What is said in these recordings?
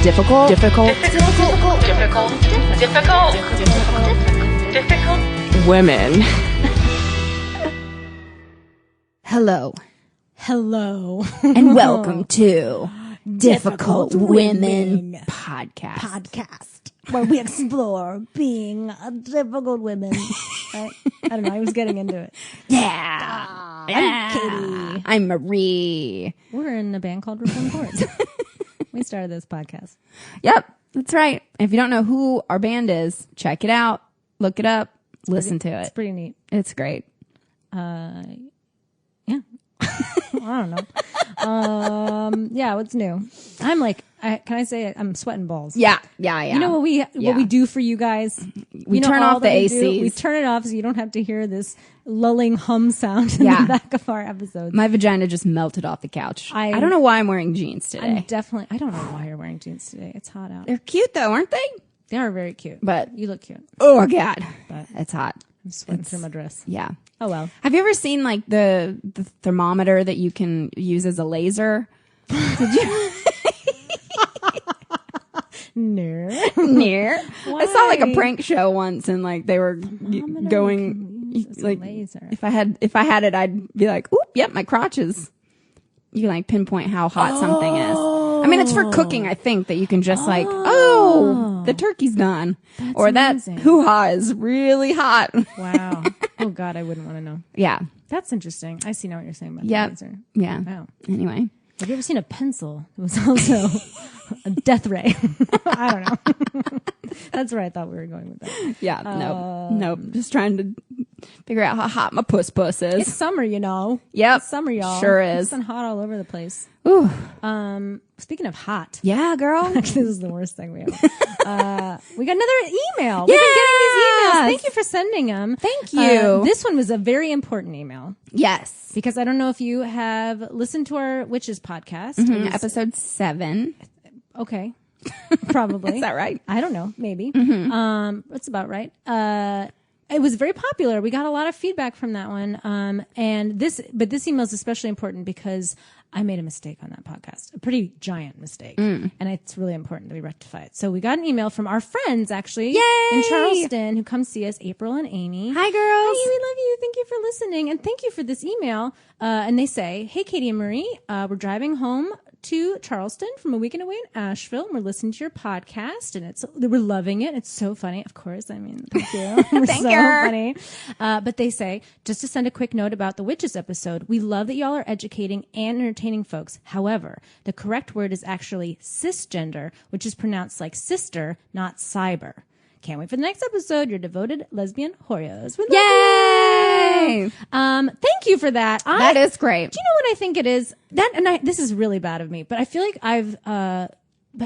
Difficult. Women. Hello. And welcome to Difficult Women Podcast, where we explore being a difficult women. Right? I don't know. I was getting into it. Yeah. I'm Katy. I'm Marie. We're in a band called Reformed Chords. We started this podcast. Yep, that's right. If you don't know who our band is, check it out. Look it up. Listen to it. It's pretty neat. It's great. Yeah. I don't know. Yeah, what's new? I'm like, can I say it? I'm sweating balls. Yeah. You know what we do for you guys? We turn off the ACs. We turn it off so you don't have to hear this lulling hum sound in the back of our episodes. My vagina just melted off the couch. I don't know why I'm wearing jeans today. I don't know why you're wearing jeans today. It's hot out. They're cute though, aren't they? They are very cute. But you look cute. Oh God, but it's hot. I'm sweating through my dress. Yeah. Oh well. Have you ever seen like the thermometer that you can use as a laser? Did you? No. I saw like a prank show once, and like they were going like laser. If I had it, I'd be like, "Oop, yep, my crotches." You can like pinpoint how hot something is. I mean, it's for cooking. I think that you can just like, the turkey's done, that's or amazing. That hoo-ha is really hot. Wow. Oh God, I wouldn't want to know. Yeah, that's interesting. I see now what you're saying about the laser. Yeah. Wow. Anyway, have you ever seen a pencil? It was also a death ray. I don't know. That's where I thought we were going with that. Yeah. Nope. Just trying to figure out how hot my puss is. It's summer, you know. Yep. It's summer, y'all. Sure is. It's been hot all over the place. Ooh. Speaking of hot. Yeah, girl. Actually, this is the worst thing we have. We got another email. Yeah. We've been getting these emails. Thank you for sending them. Thank you. This one was a very important email. Yes. Because I don't know if you have listened to our Witches podcast. Mm-hmm. Episode 7. Okay. Probably. Is that right? I don't know. Maybe. Mm-hmm. That's about right. It was very popular. We got a lot of feedback from that one. But this email is especially important because I made a mistake on that podcast, a pretty giant mistake. And it's really important that we rectify it. So we got an email from our friends actually in Charleston who come see us, April and Amy. Hi girls. Hi, we love you. Thank you for listening. And thank you for this email. And they say, hey, Katy and Marie, we're driving home to Charleston from a weekend away in Asheville. And we're listening to your podcast and we're loving it. It's so funny. Of course. I mean, thank you. We're Thank so you. funny. But they say, just to send a quick note about the Witches episode, we love that y'all are educating and entertaining folks. However, the correct word is actually cisgender, which is pronounced like sister, not cyber. Can't wait for the next episode. Your devoted lesbian Horios. Yay! Thank you for that. That is great. Do you know what I think it is? This is really bad of me, but I feel like I've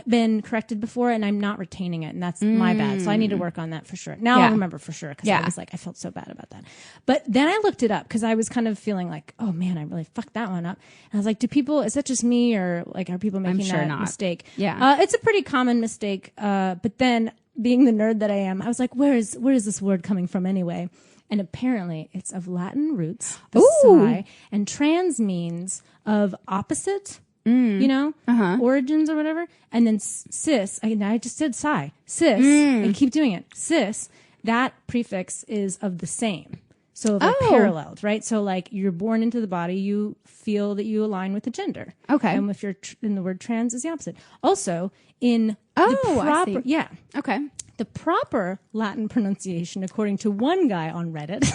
been corrected before and I'm not retaining it, and that's my bad. So I need to work on that for sure. Now I'll remember for sure because I was like, I felt so bad about that. But then I looked it up because I was kind of feeling like, oh man, I really fucked that one up. And I was like, is that just me, or like are people making that mistake? Yeah. It's a pretty common mistake. But then being the nerd that I am, I was like, where is this word coming from anyway? And apparently it's of Latin roots, the psi, and trans means of opposite, you know, origins or whatever. And then cis, I just said psi, cis, and keep doing it. Cis, that prefix is of the same. So they're paralleled, right? So like you're born into the body, you feel that you align with the gender. Okay. And if you're in the word trans is the opposite. Also in I see. Okay. The proper Latin pronunciation, according to one guy on Reddit.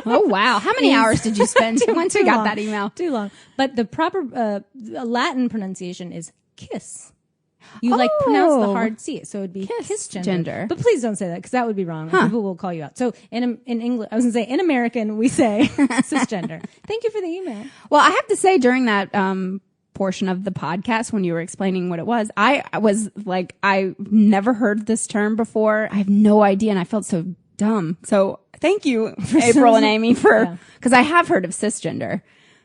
Oh wow. How many hours did you spend once we got that email? Too long. But the proper Latin pronunciation is kiss. You pronounce the hard C, so it'd be kiss gender. But please don't say that because that would be wrong. People will call you out. So in English, I was gonna say in American we say cisgender. Thank you for the email. Well, I have to say during that portion of the podcast when you were explaining what it was, I was like, I never heard this term before. I have no idea, and I felt so dumb. So thank you, April and Amy, for because I have heard of cisgender.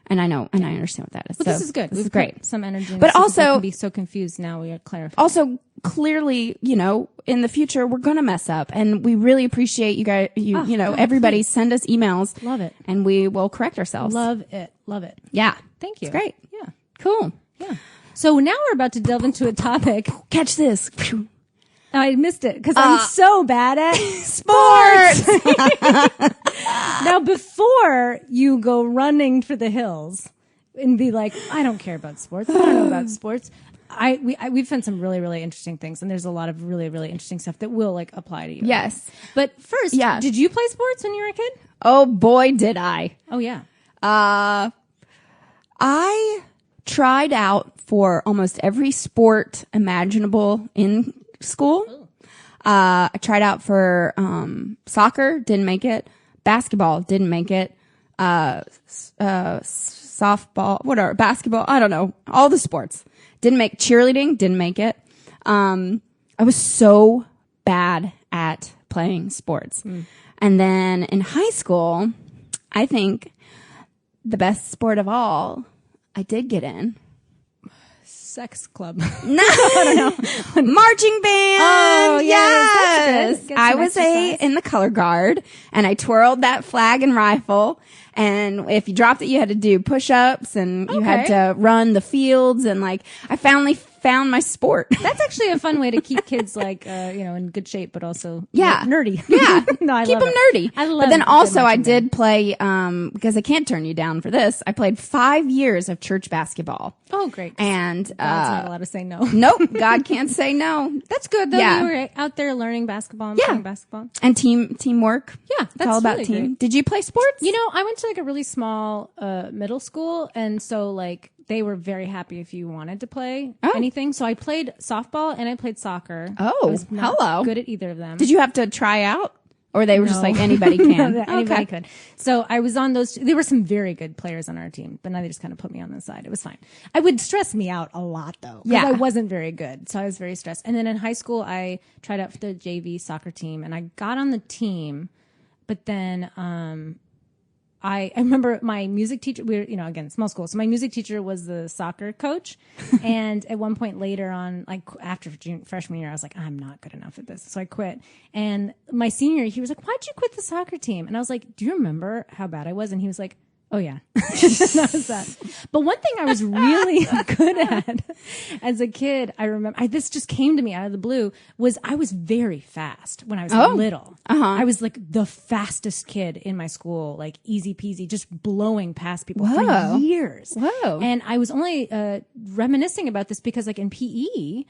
And I know, and I understand what that is. Well, so this is good. This is great. Some energy. In but this also, can be so confused now. We are clarifying. Also, clearly, you know, in the future, we're gonna mess up, and we really appreciate you guys. Everybody please. send us emails. Love it, and we will correct ourselves. Love it. Love it. Yeah, Thank you. It's great. Yeah. Cool. Yeah. So now we're about to delve into a topic. Catch this. I missed it because I'm so bad at Sports. Now, before you go running for the hills and be like, I don't care about sports. I don't know about sports. We've found some really, really interesting things, and there's a lot of really, really interesting stuff that will like apply to you. Yes. But first, did you play sports when you were a kid? Oh boy, did I. Oh yeah. I tried out for almost every sport imaginable in school. I tried out for soccer, didn't make it. Basketball, didn't make it. Softball, whatever, basketball, I don't know. All the sports. Didn't make cheerleading, didn't make it. I was so bad at playing sports. And then in high school, I think the best sport of all, I did get in. Sex club. No, I don't know. Marching band. Oh, yes. Get I some was exercise. in the color guard, and I twirled that flag and rifle. And if you dropped it, you had to do push-ups, and you had to run the fields. And like, I finally found my sport. That's actually a fun way to keep kids like, in good shape, but also nerdy. Yeah. No, I keep love them it. nerdy. I love But then good also I marching did play, because I can't turn you down for this. I played 5 years of church basketball. Oh, great. And, God's not allowed to say no. Nope. God can't say no. That's good though. Yeah. You were out there learning basketball and playing basketball. And teamwork. Yeah, It's all about really team. great. Did you play sports? You know, I went to like a really small middle school, and so like they were very happy if you wanted to play anything. So I played softball and I played soccer. Oh, I was not hello. good at either of them. Did you have to try out? Or they were just like, anybody can? Anybody could. So I was on those. There were some very good players on our team, but now they just kind of put me on the side. It was fine. I would stress me out a lot though, because I wasn't very good. So I was very stressed. And then in high school, I tried out for the JV soccer team, and I got on the team, but then I remember my music teacher, we were, again, small school. So my music teacher was the soccer coach. And at one point later on, like after freshman year, I was like, I'm not good enough at this. So I quit. And my senior year, he was like, why'd you quit the soccer team? And I was like, do you remember how bad I was? And he was like, oh yeah. That was that. But one thing I was really good at as a kid, I remember, this just came to me out of the blue, was I was very fast when I was little. I was like the fastest kid in my school, like easy peasy, just blowing past people for years. Whoa. And I was only reminiscing about this because like in PE,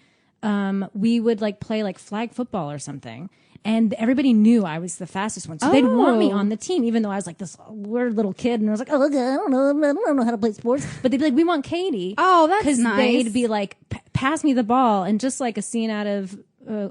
we would like play like flag football or something. And everybody knew I was the fastest one. So they'd want me on the team, even though I was like this weird little kid. And I was like, I don't know how to play sports. But they'd be like, we want Katy. Oh, that's nice. Because they'd be like, pass me the ball. And just like a scene out of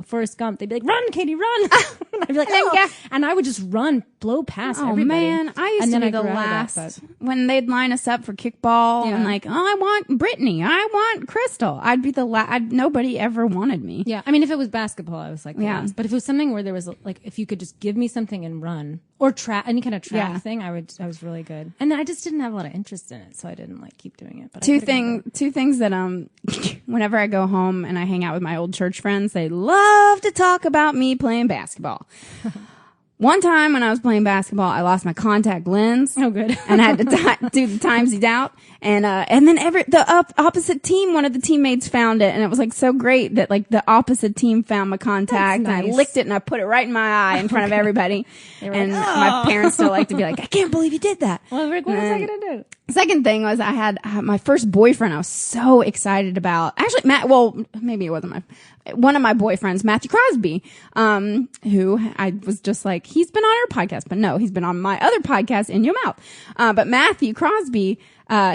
Forrest Gump, they'd be like, run, Katy, run. And I'd be like, and I would just run, blow past everybody. Oh, man. I used to be the last. When they'd line us up for kickball and like, I want Brittany. I want Crystal. I'd be the last. Nobody ever wanted me. Yeah. I mean, if it was basketball, I was like, the last. But if it was something where there was like, if you could just give me something and run, or any kind of track thing, I was really good. And then I just didn't have a lot of interest in it, so I didn't like keep doing it. But two things that whenever I go home and I hang out with my old church friends, they love to talk about me playing basketball. One time when I was playing basketball, I lost my contact lens. Oh, good. And I had to do the timesies out. And then the opposite team, one of the teammates found it. And it was like so great that like the opposite team found my contact. That's nice. And I licked it and I put it right in my eye in front of everybody. And my parents still like to be like, I can't believe you did that. Well, Rick, what was I going to do? Second thing was I had my first boyfriend I was so excited about. Actually, maybe it wasn't one of my boyfriends, Matthew Crosby, who I was just like, he's been on our podcast, but no, he's been on my other podcast, In Your Mouth. But Matthew Crosby,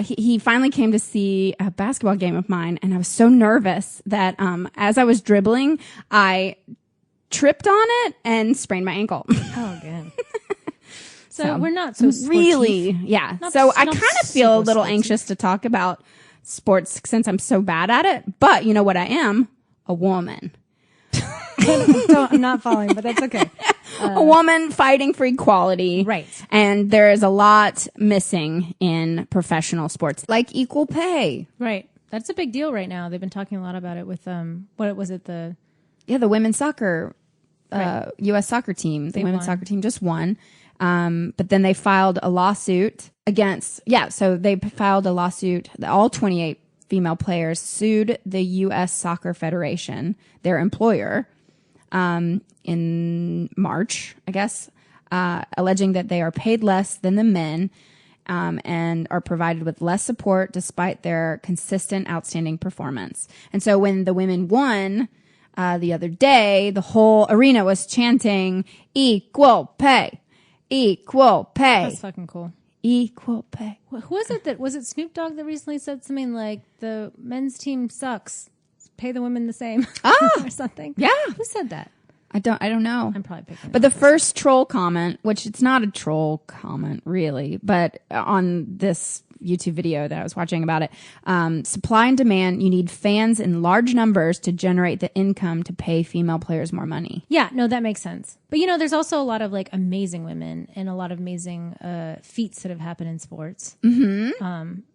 he finally came to see a basketball game of mine, and I was so nervous that, as I was dribbling, I tripped on it and sprained my ankle. Oh, good. So we're not so sporty. Really, yeah. So I kind of feel a little anxious to talk about sports since I'm so bad at it. But you know what I am? A woman. I'm not following, but that's okay. A woman fighting for equality. Right. And there is a lot missing in professional sports, like equal pay. Right. That's a big deal right now. They've been talking a lot about it with, what was it? The women's soccer, U.S. soccer team. The women's soccer team just won. But then they filed a lawsuit against, so they filed a lawsuit, all 28 female players sued the U.S. Soccer Federation, their employer, in March, I guess, alleging that they are paid less than the men and are provided with less support despite their consistent, outstanding performance. And so when the women won the other day, the whole arena was chanting, equal pay, equal pay. That's fucking cool. Equal pay. Who was it was it Snoop Dogg that recently said something like the men's team sucks, pay the women the same or something? Yeah. Who said that? I don't know. I'm probably picking But the first troll comment, which it's not a troll comment really, but on this YouTube video that I was watching about it, supply and demand, you need fans in large numbers to generate the income to pay female players more money. Yeah, no, that makes sense. But there's also a lot of like amazing women and a lot of amazing feats that have happened in sports. Mm-hmm.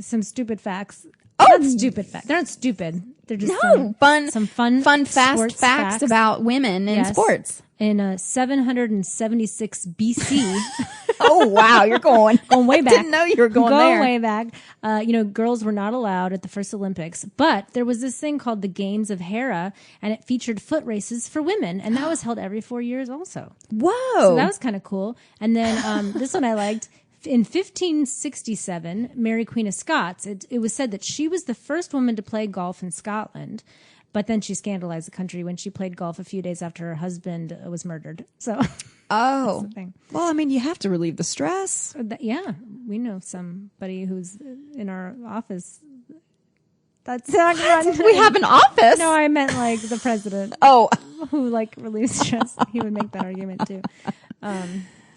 Some stupid facts. Not stupid facts. They're not stupid. They're just some fun fast facts about women in sports. In 776 BC. Oh wow, you're going way back. Didn't know you were going there. Way back. Girls were not allowed at the first Olympics, but there was this thing called the Games of Hera, and it featured foot races for women, and that was held every 4 years also. Whoa! So that was kind of cool. And then this one I liked. In 1567, Mary Queen of Scots, it was said that she was the first woman to play golf in Scotland, but then she scandalized the country when she played golf a few days after her husband was murdered. So, that's the thing. Well, I mean, you have to relieve the stress. Yeah, we know somebody who's in our office. That's not we have an office. No, I meant like the president. Oh, who like relieves stress. He would make that argument too.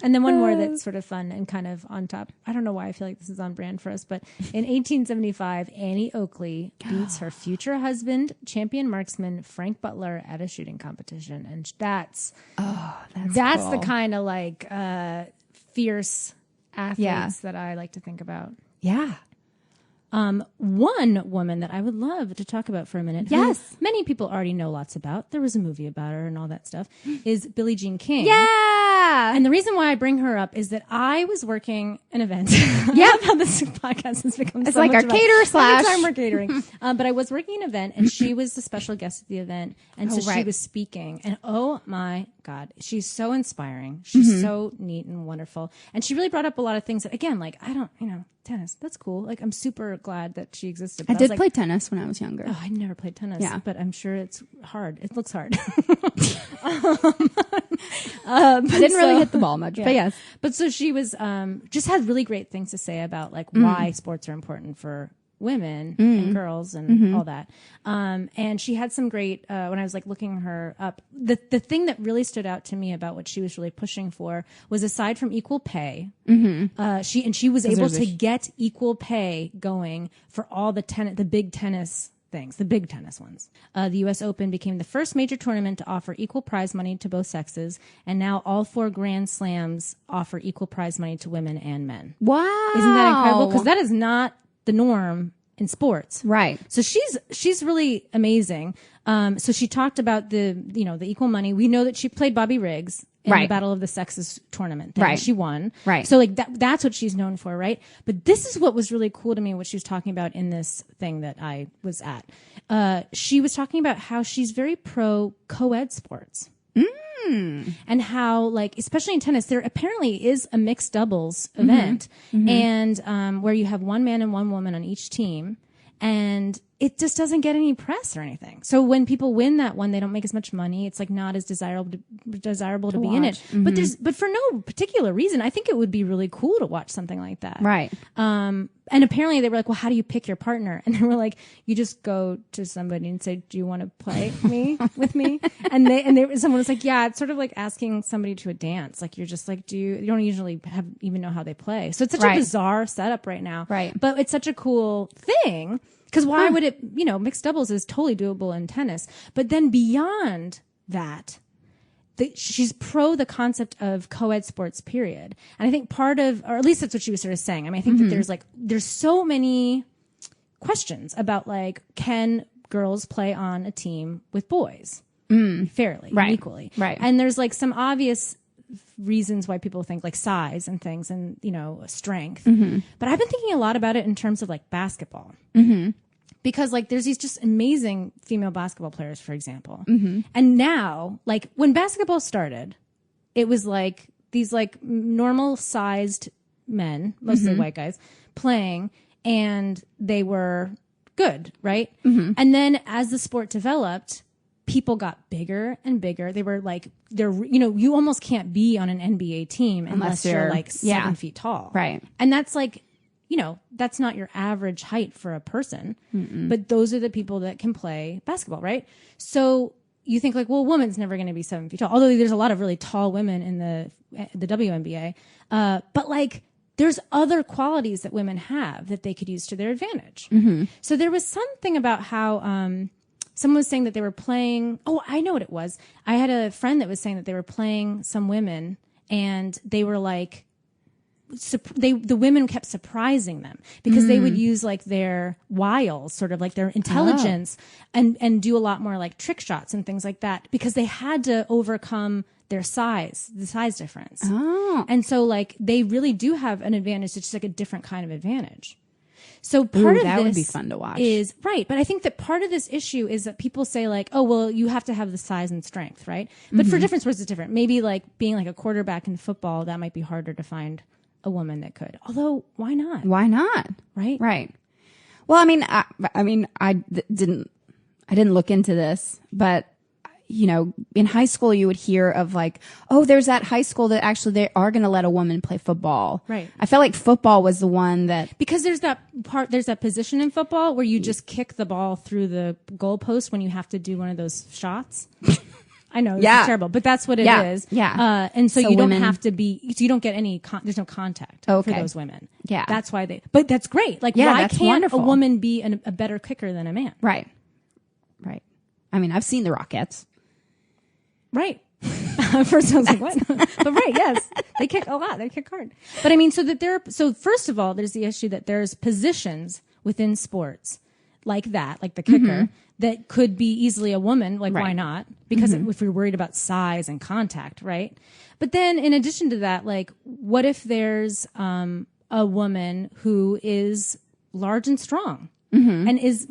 And then one more that's sort of fun and kind of on top. I don't know why I feel like this is on brand for us, but in 1875, Annie Oakley beats her future husband, champion marksman Frank Butler, at a shooting competition. And that's cool. the kind of like fierce athletes that I like to think about. Yeah. One woman that I would love to talk about for a minute. Yes. Many people already know lots about. There was a movie about her and all that stuff. Is Billie Jean King. Yeah. And the reason why I bring her up is that I was working an event. Yeah. I love how this podcast has become It's so like much our caterer slash. Every time we're catering. But I was working an event and she was the special guest at the event. And so she was speaking. And oh my God, she's so inspiring. She's so neat and wonderful. And she really brought up a lot of things that, again, like, I don't, tennis, that's cool. Like, I'm super glad that she existed. I did play tennis when I was younger. Oh, I never played tennis. Yeah. But I'm sure it's hard. It looks hard. I didn't really hit the ball much, but yes. But so she was, just had really great things to say about like why sports are important for women and girls and all that. And she had some great, when I was like looking her up, the thing that really stood out to me about what she was really pushing for was, aside from equal pay, she was able to get equal pay going for all the big tennis things, the big tennis ones. The U.S. Open became the first major tournament to offer equal prize money to both sexes, and now all 4 Grand Slams offer equal prize money to women and men. Wow. Isn't that incredible? Because that is not the norm in sports. Right. So she's really amazing. So she talked about the equal money. We know that she played Bobby Riggs in the Battle of the Sexes tournament. Right. She won. Right. So like that's what she's known for, right? But this is what was really cool to me, what she was talking about in this thing that I was at. She was talking about how she's very pro coed sports. And how, like, especially in tennis, there apparently is a mixed doubles event, and where you have one man and one woman on each team, and it just doesn't get any press or anything. So when people win that one, they don't make as much money. It's like not as desirable to be in it. But for no particular reason, I think it would be really cool to watch something like that. Right. And apparently they were like, well, how do you pick your partner? And they were like, you just go to somebody and say, do you want to play with me? And someone was like, yeah, it's sort of like asking somebody to a dance. Like, you're just like, you don't usually even know how they play. So it's such a bizarre setup right now. Right. But it's such a cool thing. Because why would it, mixed doubles is totally doable in tennis. But then beyond that, she's pro the concept of co-ed sports, period. And I think part of, or at least that's what she was sort of saying. I mean, I think that there's so many questions about, like, can girls play on a team with boys fairly and equally? Right. And there's like some obvious reasons why people think like size and things and, you know, strength. But I've been thinking a lot about it in terms of like basketball. Because like there's these just amazing female basketball players, for example. And now, like when basketball started, it was like these like normal sized men, mostly white guys, playing, and they were good, right? And then as the sport developed, people got bigger and bigger. They were like, you know, you almost can't be on an NBA team unless you're like 7 feet tall. Right. And that's like, you know, that's not your average height for a person, but those are the people that can play basketball, right? So you think like, well, a woman's never going to be 7 feet tall. Although there's a lot of really tall women in the WNBA. But like, there's other qualities that women have that they could use to their advantage. So there was something about how, someone was saying that they were playing. Oh, I know what it was. I had a friend that was saying that they were playing some women and they were like, the women kept surprising them because they would use like their wiles, sort of like their intelligence and do a lot more like trick shots and things like that because they had to overcome their size, the size difference. And so like they really do have an advantage. It's just like a different kind of advantage. So part of that this would be fun to watch. Is right. But I think that part of this issue is that people say like, oh, well, you have to have the size and strength, right? But for different sports, it's different. Maybe like being like a quarterback in football, that might be harder to find a woman that could. Although, why not? Why not? Right? Right. Well, I didn't look into this, but you know, in high school you would hear of like, oh, there's that high school that actually they are going to let a woman play football. Right. I felt like football was the one that because there's that position in football where you just kick the ball through the goalpost when you have to do one of those shots. I know it's terrible, but that's what it is. Yeah. And so you don't have to be, so you don't get any, there's no contact for those women. Yeah. That's why but that's great. Like, why can't a woman be a better kicker than a man? Right. Right. I mean, I've seen the Rockettes. Right. First I was like, what? But right, yes. They kick a lot. They kick hard. But I mean, so first of all, there's the issue that there's positions within sports like that, like the kicker, that could be easily a woman. Like, why not? Because if we're worried about size and contact, right? But then in addition to that, like, what if there's a woman who is large and strong? And is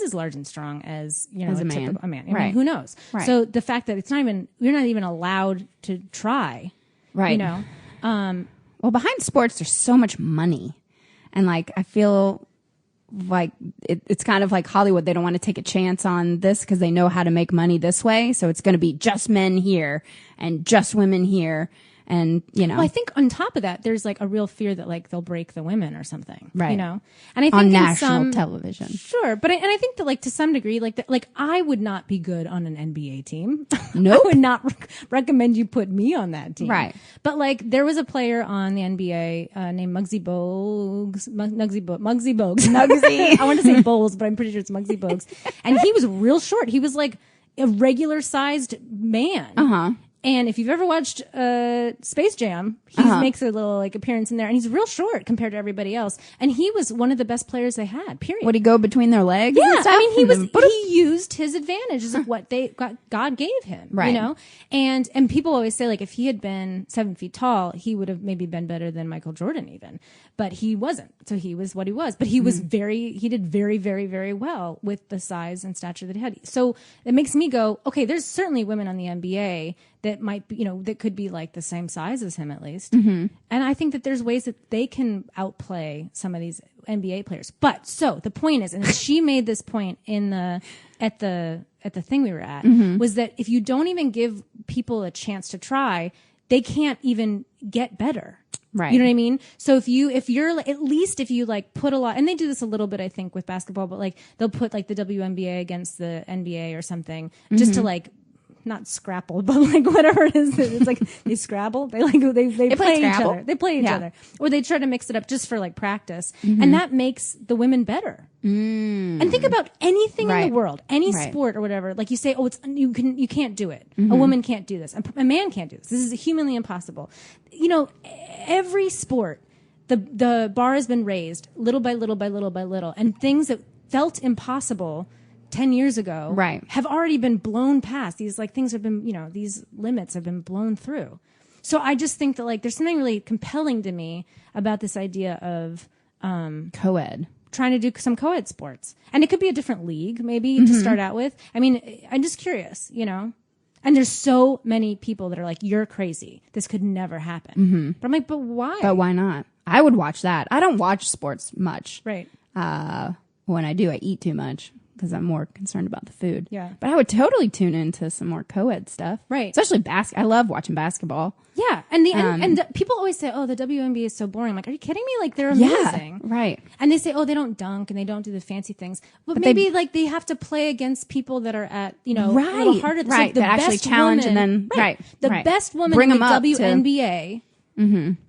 as large and strong as, you know, as a man. I mean, who knows? Right. So the fact that you're not even allowed to try, right? You know, well, behind sports, there's so much money, and like I feel like it's kind of like Hollywood. They don't want to take a chance on this because they know how to make money this way. So it's going to be just men here and just women here. And, you know, well, I think on top of that, there's like a real fear that like they'll break the women or something, right? You know, and I think on national television, sure. But I think that like to some degree, like I would not be good on an NBA team. Nope. I would not recommend you put me on that team, right? But like there was a player on the NBA named Muggsy Bogues. I want to say Bowles, but I'm pretty sure it's Muggsy Bogues. And he was real short. He was like a regular sized man. And if you've ever watched Space Jam, he makes a little like appearance in there, and he's real short compared to everybody else. And he was one of the best players they had. Period. Would he go between their legs? Yeah, and stuff? I mean, he used his advantages of what God gave him. Right. You know, and people always say like if he had been 7 feet tall, he would have maybe been better than Michael Jordan even, but he wasn't. So he was what he was. But he was he did very, very, very well with the size and stature that he had. So it makes me go, okay, there's certainly women on the NBA that might be, you know, that could be like the same size as him at least. And I think that there's ways that they can outplay some of these NBA players. But so the point is, and she made this point at the thing we were at, was that if you don't even give people a chance to try, they can't even get better. Right. You know what I mean? So if you're at least if you like put a lot, and they do this a little bit, I think, with basketball, but like they'll put like the WNBA against the NBA or something just to like, not scrapple, but like whatever it is, it's like they scrabble. They play each other. They play each other, or they try to mix it up just for like practice, and that makes the women better. And think about anything in the world, any sport or whatever. Like you say, oh, you can't do it. A woman can't do this. A man can't do this. This is humanly impossible. You know, every sport, the bar has been raised little by little by little by little, and things that felt impossible 10 years ago have already been blown past. These like things have been, you know, these limits have been blown through. So I just think that like there's something really compelling to me about this idea of Co-ed. trying to do some co-ed sports. And it could be a different league maybe to start out with. I mean, I'm just curious, you know. And there's so many people that are like, you're crazy. This could never happen. But I'm like, but why? But why not? I would watch that. I don't watch sports much. Right. When I do, I eat too much because I'm more concerned about the food. Yeah. But I would totally tune into some more co-ed stuff. Right. Especially I love watching basketball. Yeah. And the people always say, oh, the WNBA is so boring. I'm like, are you kidding me? Like, they're amazing. Yeah, right. And they say, oh, they don't dunk and they don't do the fancy things. But maybe like they have to play against people that are at, you know, a little harder. Right. So the that actually best challenge woman, and then, the right. best woman Bring in the them up WNBA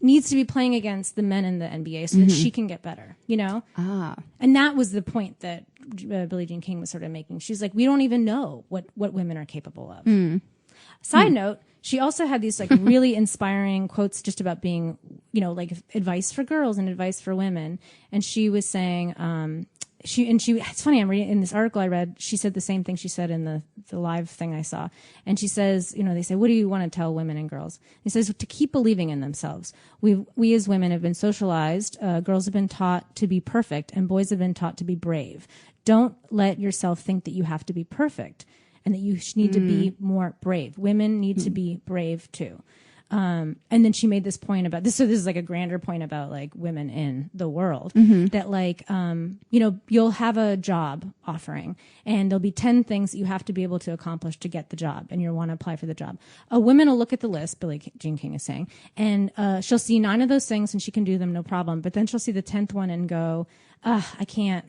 needs to be playing against the men in the NBA so that she can get better, you know? And that was the point that Billie Jean King was sort of making. She's like, we don't even know what women are capable of. Side note, she also had these like really inspiring quotes just about being, you know, like advice for girls and advice for women. And she was saying, it's funny, I'm reading in this article I read, she said the same thing she said in the live thing I saw. And she says, you know, they say, what do you want to tell women and girls? He says, to keep believing in themselves. We as women have been socialized, girls have been taught to be perfect and boys have been taught to be brave. Don't let yourself think that you have to be perfect and that you need to be more brave. Women need to be brave too. And then she made this point about this. So this is like a grander point about like women in the world that like, you know, you'll have a job offering and there'll be 10 things that you have to be able to accomplish to get the job and you'll want to apply for the job. A woman will look at the list, Billie Jean King is saying, and she'll see 9 of those things and she can do them, no problem. But then she'll see the 10th one and go, I can't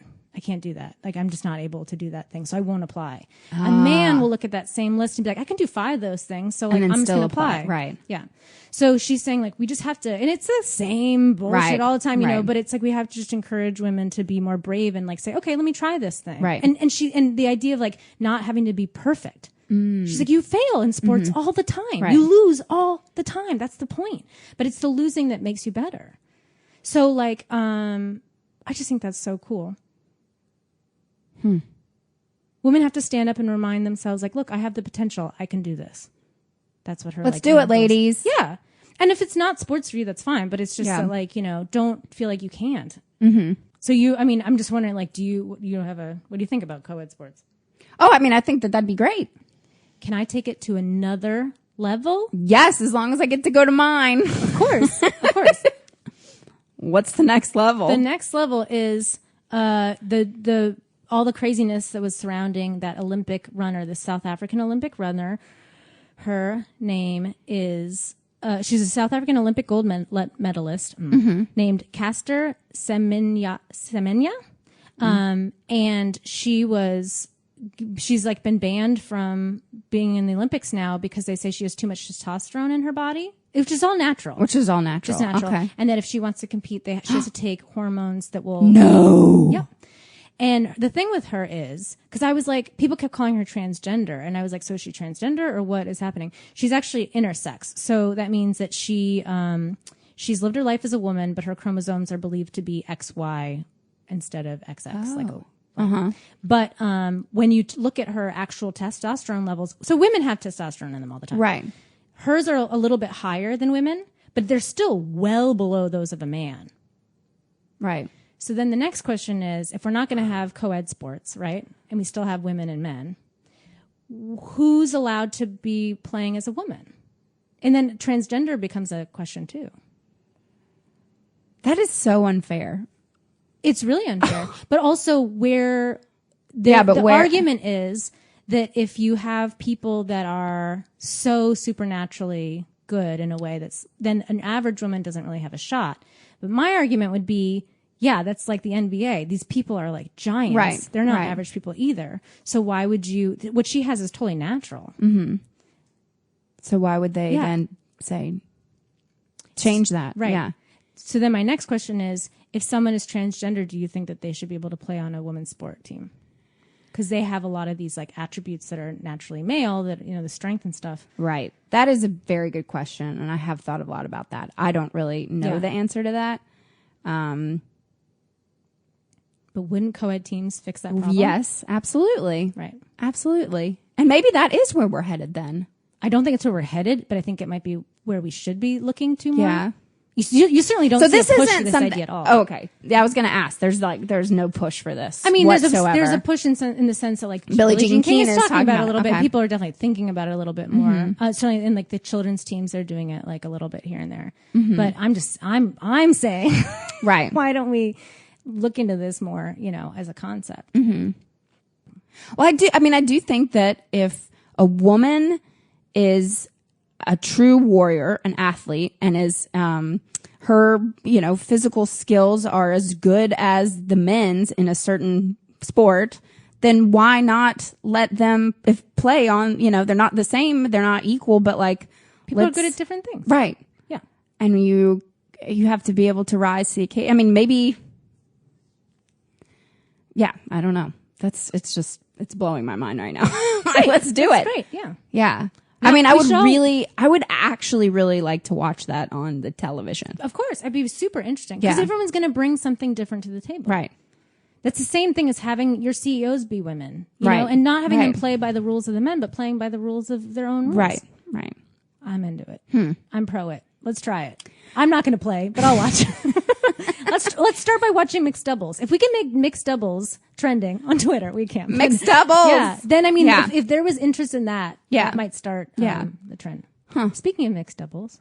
do that. Like, I'm just not able to do that thing, so I won't apply. A man will look at that same list and be like, I can do 5 of those things, so like I'm just going to apply. Right. Yeah. So she's saying like, we just have to, and it's the same bullshit all the time, you know, but it's like we have to just encourage women to be more brave and like say, okay, let me try this thing. Right. And the idea of like not having to be perfect. She's like, you fail in sports all the time. Right. You lose all the time. That's the point. But it's the losing that makes you better. So like, I just think that's so cool. Women have to stand up and remind themselves, like, look, I have the potential. I can do this. That's what her. Let's do it, ladies. Yeah. And if it's not sports for you, that's fine. But it's just that, like, you know, don't feel like you can't. So I'm just wondering, like, what do you think about co-ed sports? Oh, I mean, I think that'd be great. Can I take it to another level? Yes, as long as I get to go to mine. Of course. Of course. What's the next level? The next level is all the craziness that was surrounding that Olympic runner, the South African Olympic runner. Her name is, she's a South African Olympic gold medalist named Caster Semenya. And she's like been banned from being in the Olympics now because they say she has too much testosterone in her body, which is all natural. Just natural. Okay. And that if she wants to compete, she has to take hormones that will. No. Yep. And the thing with her is, because I was like, people kept calling her transgender, and I was like, so is she transgender or what is happening? She's actually intersex. So that means that she's lived her life as a woman, but her chromosomes are believed to be XY instead of XX. But when you look at her actual testosterone levels, so women have testosterone in them all the time. Right. Hers are a little bit higher than women, but they're still well below those of a man. Right. So then the next question is, if we're not going to have co-ed sports, right, and we still have women and men, who's allowed to be playing as a woman? And then transgender becomes a question too. That is so unfair. It's really unfair. But also where the argument is that if you have people that are so supernaturally good in a way then an average woman doesn't really have a shot. But my argument would be, yeah, that's like the NBA. These people are like giants. Right. They're not average people either. So why would what she has is totally natural. So why would they then say, change that? Right. Yeah. So then my next question is, if someone is transgender, do you think that they should be able to play on a women's sport team? Because they have a lot of these like attributes that are naturally male, that, you know, the strength and stuff. Right. That is a very good question. And I have thought a lot about that. I don't really know the answer to that. But wouldn't co-ed teams fix that problem? Yes, absolutely. Right. Absolutely. And maybe that is where we're headed then. I don't think it's where we're headed, but I think it might be where we should be looking to more. Yeah. You certainly don't So see this a push isn't for this something. idea at all. Oh, okay. Yeah, I was going to ask. There's no push for this. I mean, whatsoever. there's a push in the sense that like Billie Jean King is is talking about it a little bit. okay. People are definitely thinking about it a little bit more. Certainly in like the children's teams, they're doing it like a little bit here and there. But I'm saying, right. why don't we look into this more, as a concept? Well, I do think that if a woman is a true warrior, an athlete, and is, her, physical skills are as good as the men's in a certain sport, then why not let them play on, they're not the same, they're not equal, but like people are good at different things. Right. Yeah. And you have to be able to rise to the occasion. I mean, maybe, yeah, I don't know. It's blowing my mind right now. Right. Let's do it. Great. Yeah. Yeah. Yeah, I mean, I we would actually really like to watch that on the television. Of course. It'd be super interesting because Yeah. everyone's going to bring something different to the table. Right. That's the same thing as having your CEOs be women, Right. and not having them Right. play by the rules of the men, but playing by the rules of their own rules. Right. Right. I'm into it. I'm pro it. Let's try it. I'm not going to play, but I'll watch. Let's start by watching mixed doubles. If we can make mixed doubles trending on Twitter, we can. Mixed doubles. Yeah. Then, I mean, Yeah. if there was interest in that, Yeah. that might start Yeah. the trend. Huh. Speaking of mixed doubles.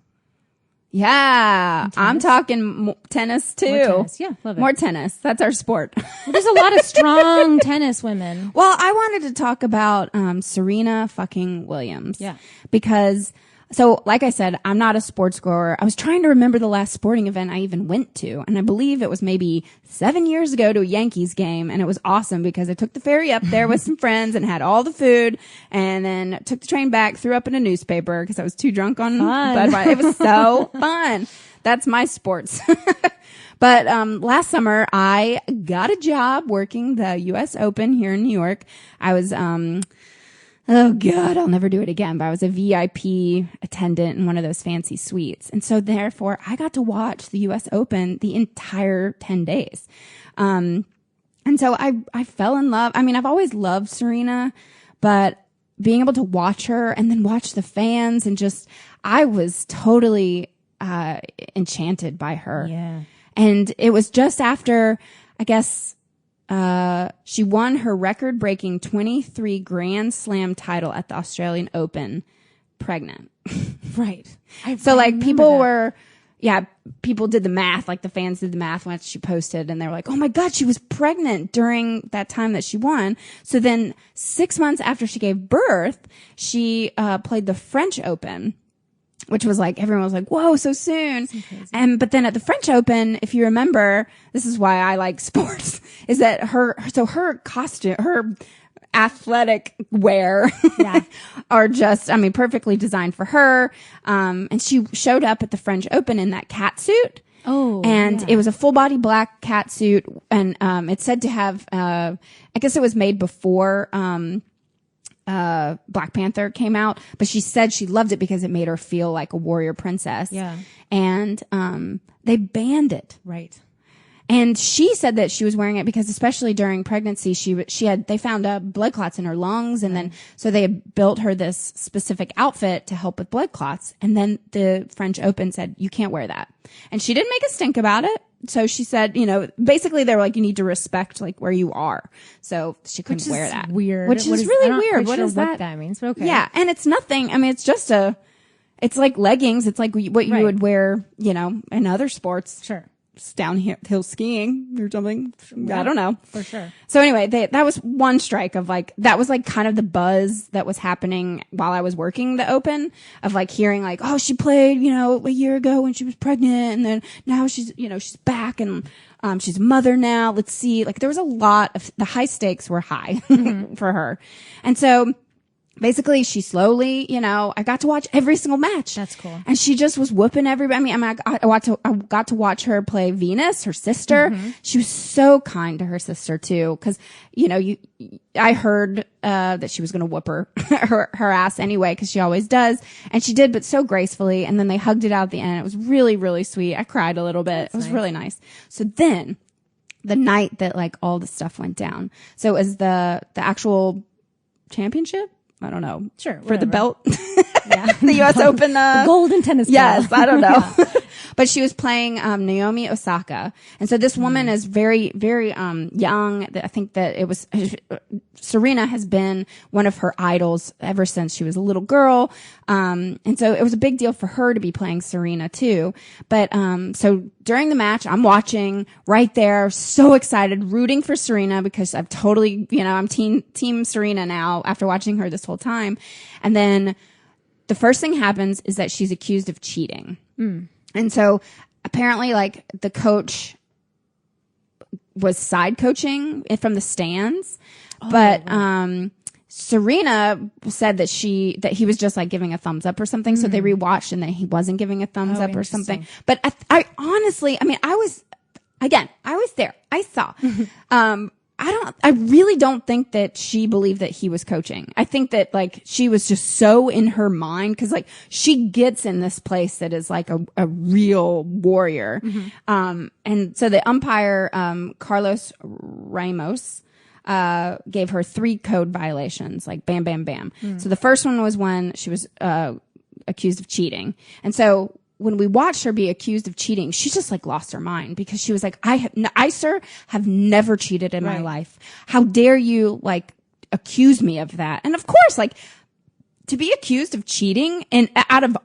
Yeah. I'm talking tennis too. More tennis. Yeah, love it. More tennis. That's our sport. Well, there's a lot of strong tennis women. Well, I wanted to talk about Serena fucking Williams. Yeah. Because, so like I said, I'm not a sports goer. I was trying to remember the last sporting event I even went to. And I believe it was maybe 7 years ago to a Yankees game. And it was awesome because I took the ferry up there with some friends and had all the food and then took the train back, threw up in a newspaper because I was too drunk on Budweiser. It was so fun. That's my sports. But last summer, I got a job working the U.S. Open here in New York. I was, oh God, I'll never do it again. But I was a VIP attendant in one of those fancy suites. And so therefore, I got to watch the U.S. Open the entire 10 days. And so I fell in love. I mean, I've always loved Serena, but being able to watch her and then watch the fans and just, I was totally enchanted by her. Yeah. And it was just after, I guess, she won her record-breaking 23 Grand Slam title at the Australian Open, pregnant. Right. So like people that. were, people did the math, like the fans did the math once she posted and they were like, oh my God, she was pregnant during that time that she won. So then 6 months after she gave birth, she played the French Open, which was like, everyone was like, whoa, so soon. But then at the French Open, if you remember, this is why I like sports, is that her costume, her athletic wear are just, I mean, perfectly designed for her. And she showed up at the French Open in that cat suit. Oh, and it was a full body black cat suit. And, it's said to have, I guess it was made before, Black Panther came out, but she said she loved it because it made her feel like a warrior princess. Yeah. And, they banned it. Right. And she said that she was wearing it because especially during pregnancy, they found blood clots in her lungs. And then, so they had built her this specific outfit to help with blood clots. And then the French Open said, you can't wear that. And she didn't make a stink about it. So she said, basically they were like, you need to respect like where you are. So she couldn't wear that. Weird. Which is really weird. What is that? What that means, but okay. Yeah. And it's nothing. I mean, it's just it's like leggings. It's like what you would wear, in other sports. Sure. Downhill skiing or something. Yeah, I don't know. For sure. So anyway, that was one strike of like, that was like kind of the buzz that was happening while I was working the Open of like hearing like, oh, she played, a year ago when she was pregnant. And then now she's back and, she's a mother now. Let's see. Like there was a lot of the high stakes were high for her. And so basically, she slowly, I got to watch every single match. That's cool. And she just was whooping everybody. I mean, I got to watch her play Venus, her sister. Mm-hmm. She was so kind to her sister too. Cause, I heard, that she was going to whoop her ass anyway, cause she always does. And she did, but so gracefully. And then they hugged it out at the end. It was really, really sweet. I cried a little bit. It was really nice. So then the night that like all the stuff went down. So it was the actual championship. I don't know. Sure. For the belt. the U.S. Open. The golden tennis ball. Yes, I don't know. But she was playing Naomi Osaka. And so this woman is very, very young. I think that it was Serena has been one of her idols ever since she was a little girl. And so it was a big deal for her to be playing Serena too. But so during the match, I'm watching right there, so excited, rooting for Serena because I've totally, I'm team Serena now after watching her this whole time. And then the first thing happens is that she's accused of cheating. And so apparently like the coach was side coaching from the stands, but Serena said that he was just like giving a thumbs up or something. So they rewatched and that he wasn't giving a thumbs up or something. But I honestly, I was there. I saw. I really don't think that she believed that he was coaching. I think that like she was just so in her mind because like she gets in this place that is like a real warrior. And so the umpire, Carlos Ramos, gave her 3 code violations, like bam, bam, bam. So the first one was when she was, accused of cheating. And so when we watched her be accused of cheating, she just like lost her mind because she was like, I, sir, have never cheated in my life. How dare you like accuse me of that? And of course, like to be accused of cheating and out of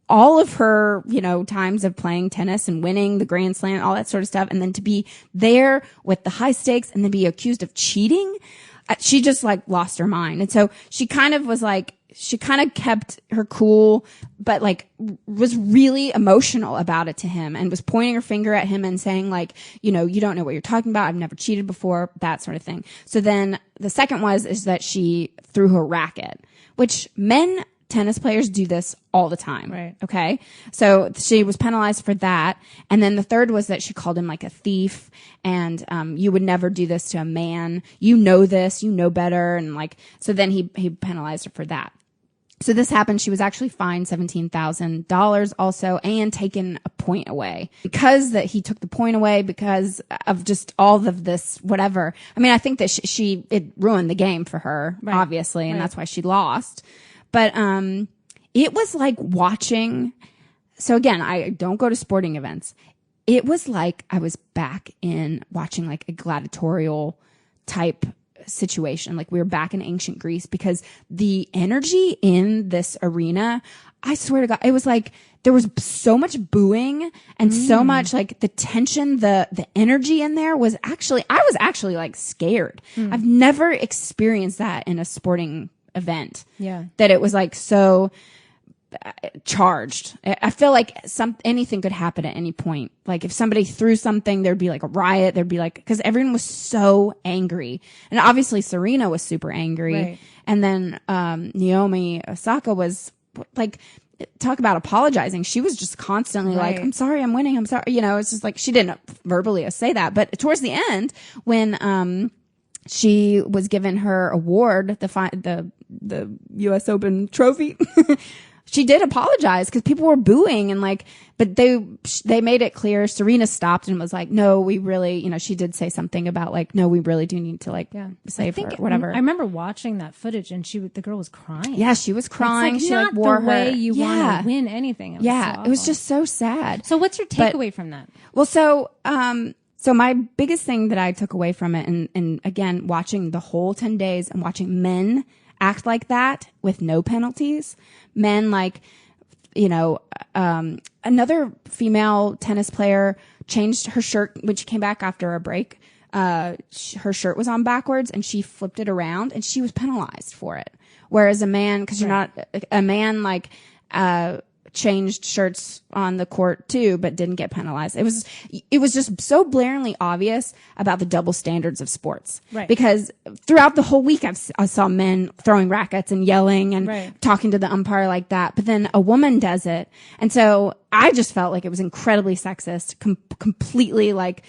all of her, times of playing tennis and winning the Grand Slam, all that sort of stuff. And then to be there with the high stakes and then be accused of cheating, she just like lost her mind. And so she kind of was like, she kind of kept her cool, but like was really emotional about it to him and was pointing her finger at him and saying like, you don't know what you're talking about. I've never cheated before, that sort of thing. So then the second is that she threw her racket, which men tennis players do this all the time. Right. Okay. So she was penalized for that. And then the third was that she called him like a thief and, you would never do this to a man. You know this, you know better. And like, so then he penalized her for that. So this happened. She was actually fined $17,000 also and taken a point away because that he took the point away because of just all of this, whatever. I think that it ruined the game for her, obviously. And that's why she lost. But, it was like watching. So again, I don't go to sporting events. It was like I was back in watching like a gladiatorial type situation. Like we were back in ancient Greece because the energy in this arena, I swear to God, it was like there was so much booing and so much like the tension, the energy in there was actually, I was actually like scared. I've never experienced that in a sporting event. Yeah. That it was like so charged. I feel like anything could happen at any point. Like if somebody threw something, there'd be like a riot. There'd be like, because everyone was so angry. And obviously Serena was super angry. Right. And then Naomi Osaka was like, talk about apologizing. She was just constantly like, I'm sorry, I'm winning. I'm sorry. It's just like, she didn't verbally say that. But towards the end, when she was given her award, the U.S. Open trophy, she did apologize because people were booing and like, but they made it clear. Serena stopped and was like, no, we really, she did say something about like, no, we really do need to like save her, whatever. I remember watching that footage and the girl was crying. Yeah, she was crying. It's like she not like wore the way her. you want to win anything. It was just so sad. So what's your takeaway from that? Well, so my biggest thing that I took away from it, and again, watching the whole 10 days and watching men act like that with no penalties, men like, another female tennis player changed her shirt when she came back after a break. Her shirt was on backwards and she flipped it around and she was penalized for it. Whereas a man, cause you're not a man like, changed shirts on the court too, but didn't get penalized. It was just so blaringly obvious about the double standards of sports. Right. Because throughout the whole week, I saw men throwing rackets and yelling and talking to the umpire like that. But then a woman does it. And so I just felt like it was incredibly sexist, completely like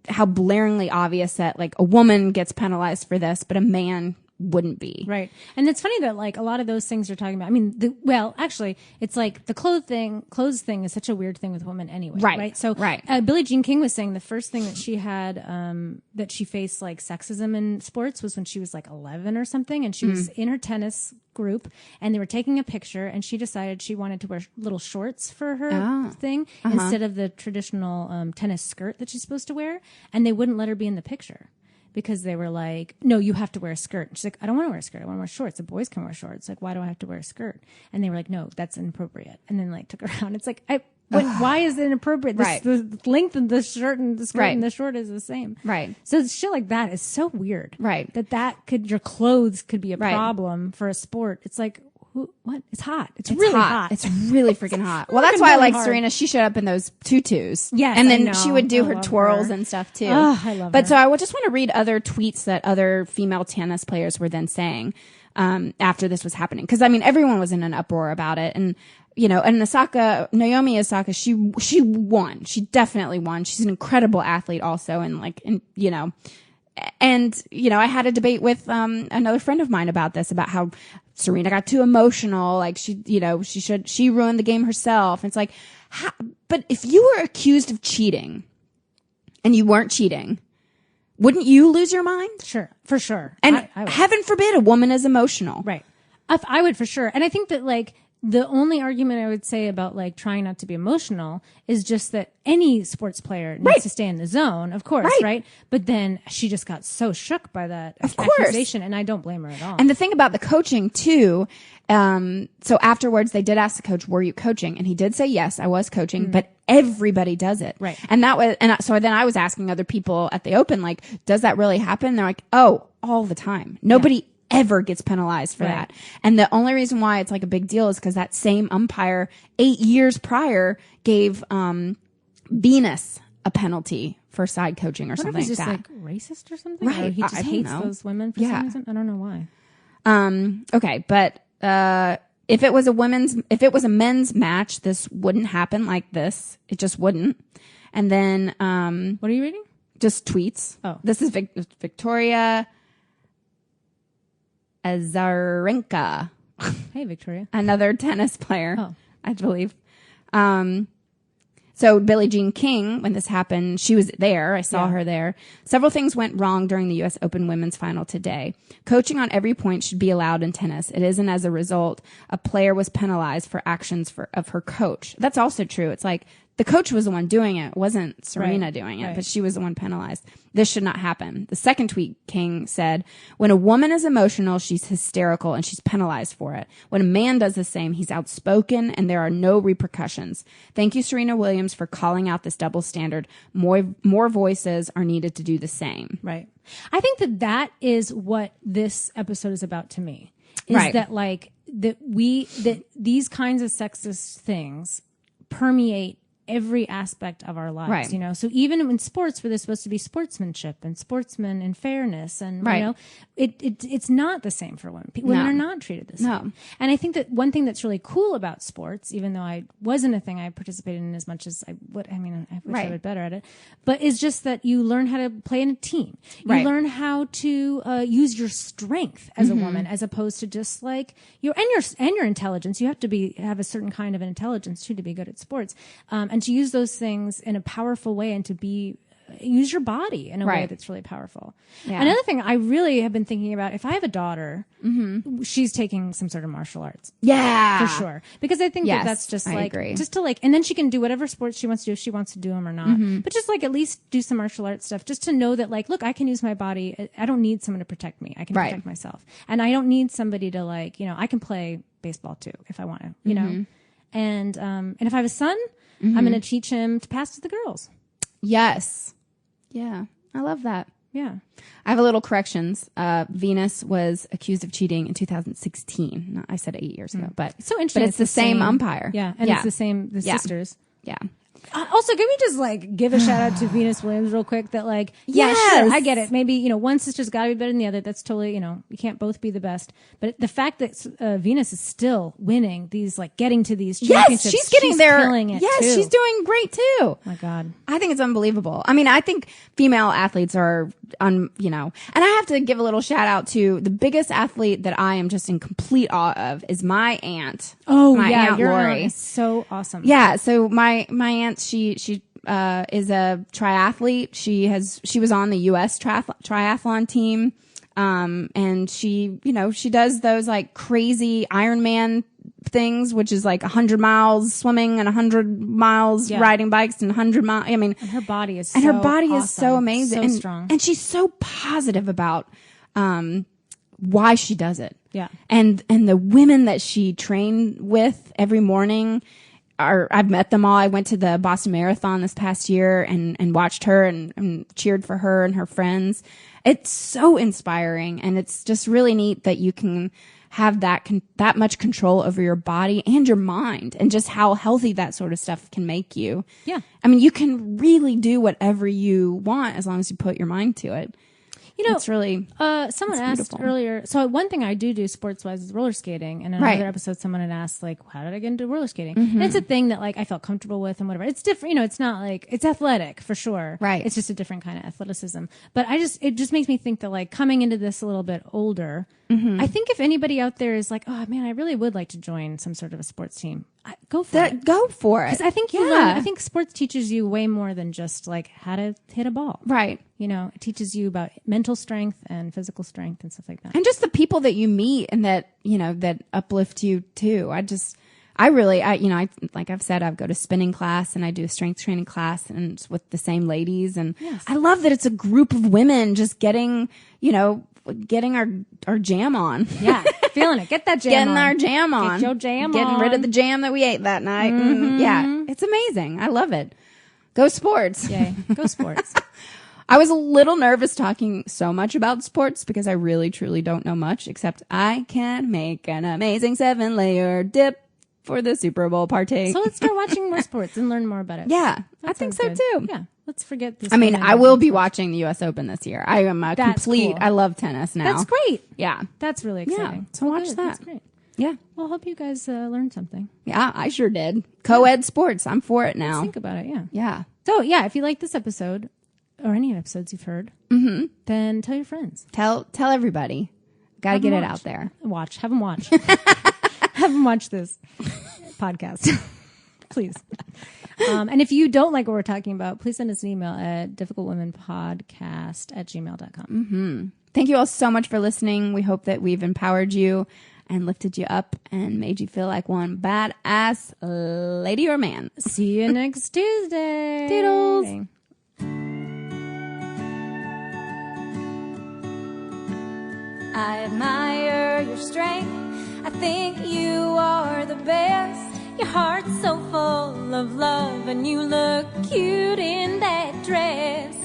how blaringly obvious that like a woman gets penalized for this, but a man wouldn't be. Right. And it's funny that like a lot of those things you're talking about, actually it's like the clothes thing is such a weird thing with women anyway. Right. So Billie Jean King was saying the first thing that she had, that she faced like sexism in sports was when she was like 11 or something. And she was in her tennis group, and they were taking a picture, and she decided she wanted to wear little shorts for her thing instead of the traditional tennis skirt that she's supposed to wear, and they wouldn't let her be in the picture because they were like, no, you have to wear a skirt. And she's like, I don't want to wear a skirt. I want to wear shorts. The boys can wear shorts. Like, why do I have to wear a skirt? And they were like, no, that's inappropriate. And then like took her out. It's like, why is it inappropriate? The length of the shirt and the skirt and the short is the same. Right. So shit like that is so weird. Right. Your clothes could be a problem for a sport. It's like, what? It's hot. It's really hot. It's really freaking hot. Well, that's why I like Serena. She showed up in those tutus. Yes, and then she would do her twirls and stuff too. Oh, I love But her. so I would just want to read other tweets that other female tennis players were then saying after this was happening. Because I mean, everyone was in an uproar about it, and you know, and Naomi Osaka, she won. She definitely won. She's an incredible athlete, also, and you know. And, you know, I had a debate with another friend of mine about this, about how Serena got too emotional. Like she ruined the game herself. And it's like, but if you were accused of cheating and you weren't cheating, wouldn't you lose your mind? Sure, for sure. And I would. heaven forbid a woman is emotional. Right. I would for sure. And I think that like the only argument I would say about like trying not to be emotional is just that any sports player needs to stay in the zone, of course, right? But then she just got so shook by that accusation, and I don't blame her at all. And the thing about the coaching too, so afterwards they did ask the coach, were you coaching? And he did say, yes, I was coaching, but everybody does it. Right. And so then I was asking other people at the Open, like, does that really happen? They're like, oh, all the time. Nobody ever gets penalized for that. And the only reason why it's like a big deal is because that same umpire 8 years prior gave Venus a penalty for side coaching or something like just that. Like racist or something? Right. Or he just I don't hates know. those women for some reason? I don't know why. Okay, but if it was a men's match, this wouldn't happen like this. It just wouldn't. And then What are you reading? just tweets. Oh. This is Victoria Azarenka, Hey, Victoria. another tennis player, Oh. I believe. So Billie Jean King, when this happened, she was there. I saw her there. Several things went wrong during the U.S. Open women's final today. Coaching on every point should be allowed in tennis. It isn't as a result. A player was penalized for actions of her coach. That's also true. It's like the coach was the one doing it. It wasn't Serena doing it, but she was the one penalized. This should not happen. The second tweet, King said, when a woman is emotional, she's hysterical and she's penalized for it. When a man does the same, he's outspoken and there are no repercussions. Thank you, Serena Williams, for calling out this double standard. More voices are needed to do the same. Right. I think that is what this episode is about to me. Is that like that these kinds of sexist things permeate every aspect of our lives, you know? So even in sports where there's supposed to be sportsmanship and sportsmen and fairness and, you know, it's not the same for women. Women are not treated the same. No. And I think that one thing that's really cool about sports, even though I wasn't a thing I participated in as much as I would, I mean, I wish I was better at it, but is just that you learn how to play in a team. You learn how to use your strength as a woman, as opposed to just like your intelligence. You have to have a certain kind of an intelligence too to be good at sports. And to use those things in a powerful way and to use your body in a way that's really powerful. Yeah. Another thing I really have been thinking about, if I have a daughter, she's taking some sort of martial arts. Yeah. For sure. Because I think that's just like, just to like, and then she can do whatever sports she wants to do if she wants to do them or not. But just like at least do some martial arts stuff just to know that like, look, I can use my body. I don't need someone to protect me. I can protect myself. And I don't need somebody to like, you know, I can play baseball too if I want to, you know? And if I have a son, I'm going to teach him to pass to the girls. Yes. Yeah. I love that. Yeah. I have a little corrections. Venus was accused of cheating in 2016. No, I said 8 years ago, but it's so interesting. But it's the same umpire. Yeah. And it's the same, sisters. Yeah. Also, can we just like give a shout out to Venus Williams real quick that like, Yes. sure, I get it. Maybe, you know, one sister's got to be better than the other. That's totally, you know, you can't both be the best. But the fact that Venus is still winning these, like getting to these championships. Yes, she's getting there. Killing it yes, too. she's doing great too. Oh my God. I think it's unbelievable. I mean, I think female athletes are, you know, and I have to give a little shout out to the biggest athlete that I am just in complete awe of is my aunt. Oh, my yeah. Aunt Your Lori. aunt is so awesome. Yeah. So my aunt, she is a triathlete. She was on the U.S. triathlon team. And she, she does those like crazy Ironman things, which is like 100 miles swimming and 100 miles riding bikes and 100 miles. I mean, and her body is is so amazing, so strong, and she's so positive about why she does it. Yeah, and the women that she trained with every morning I've met them all. I went to the Boston Marathon this past year and watched her and cheered for her and her friends. It's so inspiring, and it's just really neat that you can have that much control over your body and your mind, and just how healthy that sort of stuff can make you. Yeah. I mean, you can really do whatever you want as long as you put your mind to it. It's really someone asked earlier. So one thing I do sports wise is roller skating, and in another episode, someone had asked like, "How did I get into roller skating?" And it's a thing that like I felt comfortable with and whatever. It's different, it's not like it's athletic for sure. Right. It's just a different kind of athleticism. But it just makes me think that like coming into this a little bit older, I think if anybody out there is like, "Oh man, I really would like to join some sort of a sports team," go for it. Go for it. 'Cause I think you learn. I think sports teaches you way more than just like how to hit a ball. Right. It teaches you about mental strength and physical strength and stuff like that. And just the people that you meet and that, that uplift you too. I like I've said, I go to spinning class and I do a strength training class and it's with the same ladies. And I love that it's a group of women just getting our jam on. Yeah. Feeling it. Get that jam Getting on. our jam on. Get your jam Getting on. rid of the jam that we ate that night. Yeah. It's amazing. I love it. Go sports. Yay. Go sports. I was a little nervous talking so much about sports because I really, truly don't know much, except I can make an amazing 7-layer dip for the Super Bowl party. So let's start watching more sports and learn more about it. Yeah, I think so good. too. Yeah. Let's forget this. I mean, I will be watching the U.S. Open this year. I am a That's complete, cool. I love tennis now. That's great. Yeah. That's really exciting. Yeah, so watch good. that. That's great. Yeah. Well, hope you guys learned something. Yeah, I sure did. Co-ed sports. I'm for it now. Think about it. Yeah. Yeah. So yeah, if you like this episode or any episodes you've heard, then tell your friends. Tell everybody. Got to get it out there. Have them watch. Have them watch this podcast, please. And if you don't like what we're talking about, please send us an email at difficultwomenpodcast@gmail.com. Thank you all so much for listening. We hope that we've empowered you and lifted you up and made you feel like one badass lady or man. See you next Tuesday. Toodles. I admire your strength. I think you are the best. Your heart's so full of love and you look cute in that dress.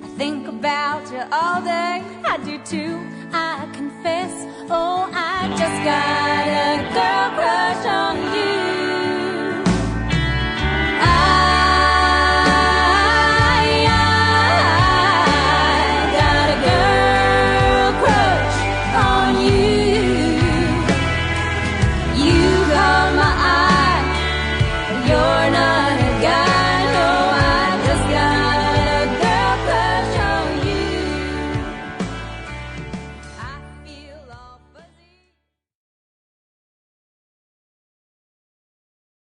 I think about you all day. I do too, I confess. Oh, I just got